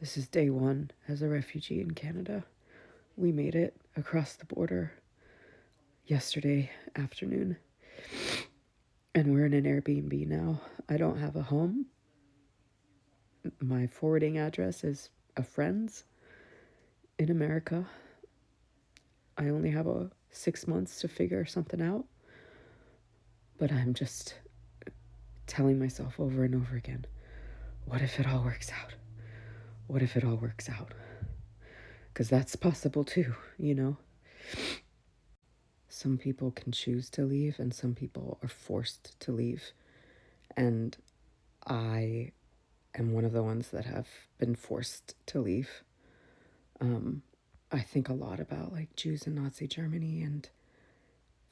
This is day one as a refugee in Canada. We made it across the border yesterday afternoon, and we're in an Airbnb now. I don't have a home. My forwarding address is a friend's in America. I only have 6 months to figure something out, but I'm just telling myself over and over again, what if it all works out? What if it all works out? Because that's possible too, you know? Some people can choose to leave and some people are forced to leave. And I am one of the ones that have been forced to leave. I think a lot about like Jews in Nazi Germany, and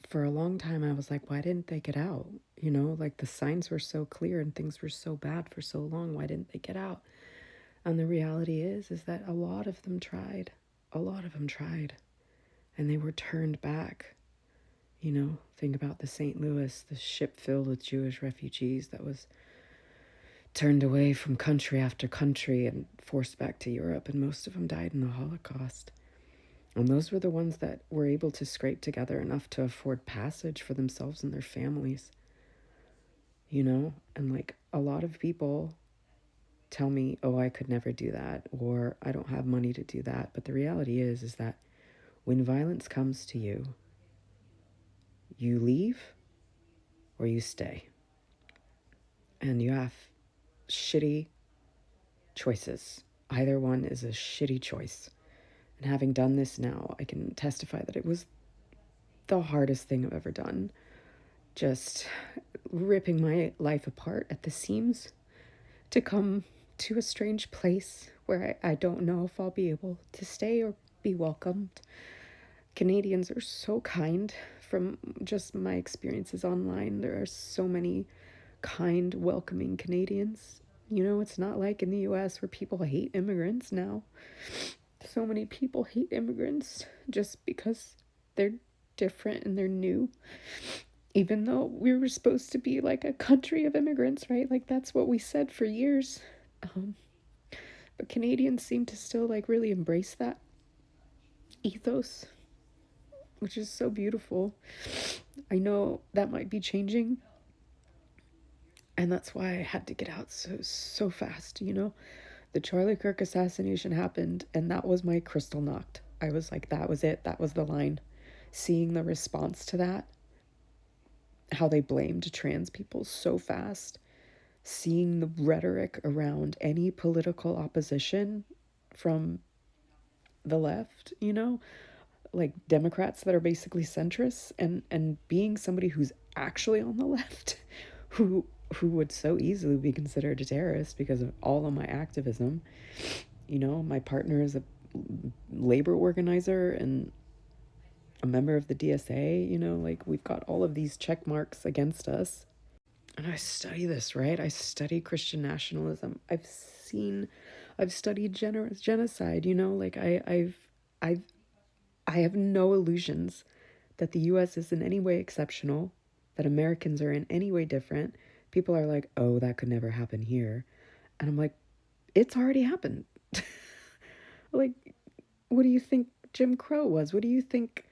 for a long time I was like, why didn't they get out? You know, like the signs were so clear and things were so bad for so long. Why didn't they get out? And the reality is that a lot of them tried. A lot of them tried. And they were turned back. You know, think about the St. Louis, the ship filled with Jewish refugees that was turned away from country after country and forced back to Europe, and most of them died in the Holocaust. And those were the ones that were able to scrape together enough to afford passage for themselves and their families. You know, and like a lot of people tell me, oh, I could never do that, or I don't have money to do that. But the reality is that when violence comes to you, you leave or you stay. And you have shitty choices. Either one is a shitty choice. And having done this now, I can testify that it was the hardest thing I've ever done. Just ripping my life apart at the seams to come to a strange place where I don't know if I'll be able to stay or be welcomed. Canadians are so kind. From just my experiences online, there are so many kind, welcoming Canadians. You know, it's not like in the US where people hate immigrants now. So many people hate immigrants just because they're different and they're new. Even though we were supposed to be like a country of immigrants, right? Like that's what we said for years. But Canadians seem to still like really embrace that ethos, which is so beautiful. I know that might be changing, and that's why I had to get out so fast, you know? The Charlie Kirk assassination happened, and that was my crystal knocked. I was like, that was it. That was the line. Seeing the response to that, how they blamed trans people so fast, seeing the rhetoric around any political opposition from the left, you know, like Democrats that are basically centrists, and being somebody who's actually on the left, who would so easily be considered a terrorist because of all of my activism. You know, my partner is a labor organizer and a member of the DSA, you know, like we've got all of these check marks against us. And I study this, right? I study Christian nationalism. I've studied genocide, you know, like I've, I have no illusions that the US is in any way exceptional, that Americans are in any way different. People are like, oh, that could never happen here. And I'm like, it's already happened. Like, what do you think Jim Crow was? What do you think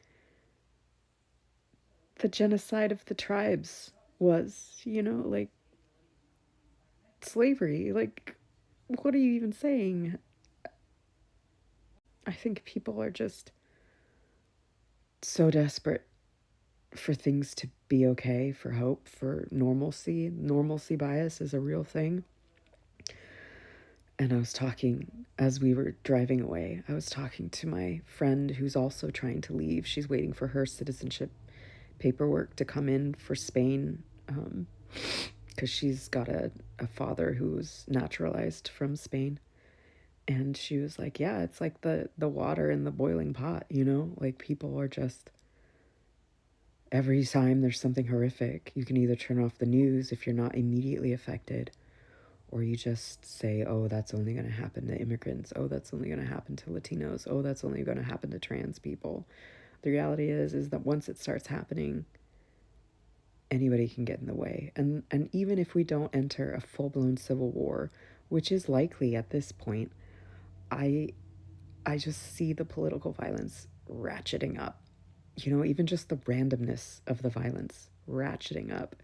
the genocide of the tribes was? You know, like slavery. Like, what are you even saying? I think people are just so desperate for things to be okay, for hope, for normalcy. Normalcy bias is a real thing. And I was talking, as we were driving away, I was talking to my friend who's also trying to leave. She's waiting for her citizenship paperwork to come in for Spain, because she's got a father who's naturalized from Spain. And she was like, yeah, it's like the water in the boiling pot, you know? Like people are just, every time there's something horrific, you can either turn off the news if you're not immediately affected, or you just say, oh, that's only going to happen to immigrants. Oh, that's only going to happen to Latinos. Oh, that's only going to happen to trans people. The reality is that once it starts happening, anybody can get in the way. And even if we don't enter a full-blown civil war, which is likely at this point, I I just see the political violence ratcheting up. You know, even just the randomness of the violence ratcheting up.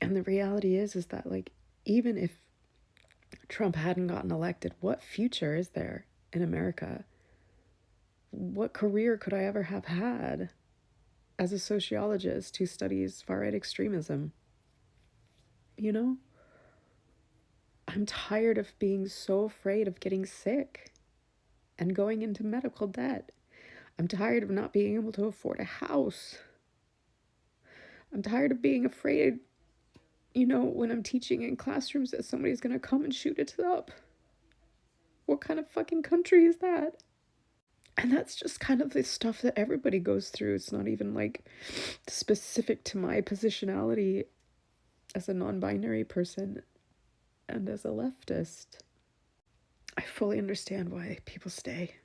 And the reality is that like even if Trump hadn't gotten elected, what future is there in America? What career could I ever have had as a sociologist who studies far right extremism? You know? I'm tired of being so afraid of getting sick and going into medical debt. I'm tired of not being able to afford a house. I'm tired of being afraid, you know, when I'm teaching in classrooms that somebody's gonna come and shoot it up. What kind of fucking country is that? And that's just kind of the stuff that everybody goes through. It's not even like specific to my positionality as a non binary person and as a leftist. I fully understand why people stay.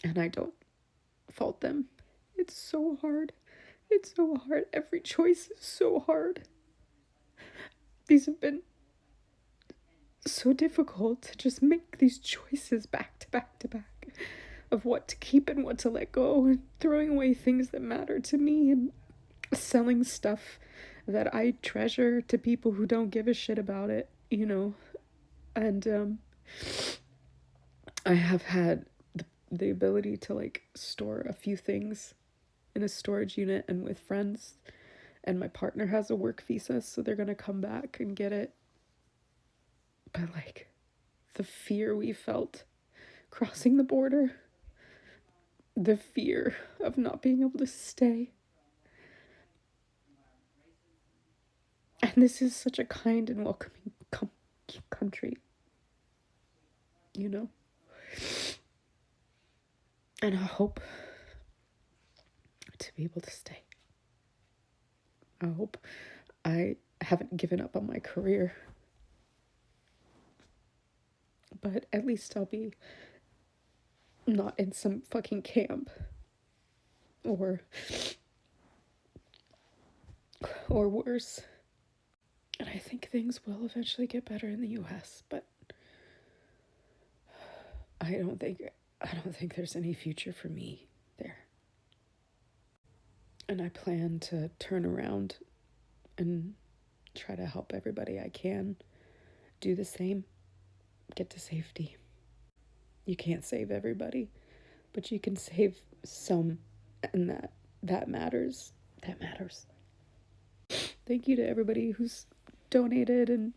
And I don't fault them. It's so hard. It's so hard. Every choice is so hard. These have been so difficult to just make these choices back to back to back of what to keep and what to let go, and throwing away things that matter to me and selling stuff that I treasure to people who don't give a shit about it, you know. And I have had the ability to like store a few things in a storage unit and with friends, and my partner has a work visa, so they're gonna come back and get it. But like the fear we felt crossing the border, the fear of not being able to stay. And this is such a kind and welcoming country, you know? And I hope to be able to stay. I hope I haven't given up on my career. But at least I'll be not in some fucking camp or worse. And I think things will eventually get better in the US, but I don't think there's any future for me there. And I plan to turn around and try to help everybody I can do the same, get to safety. You can't save everybody, but you can save some, and that matters. That matters. Thank you to everybody who's donated and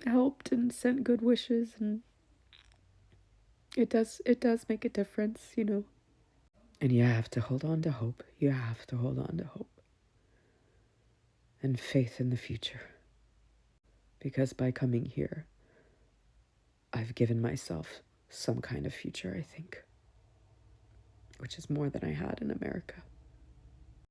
helped and sent good wishes, and it does make a difference, you know. And you have to hold on to hope. You have to hold on to hope and faith in the future. Because by coming here, I've given myself some kind of future, I think, which is more than I had in America.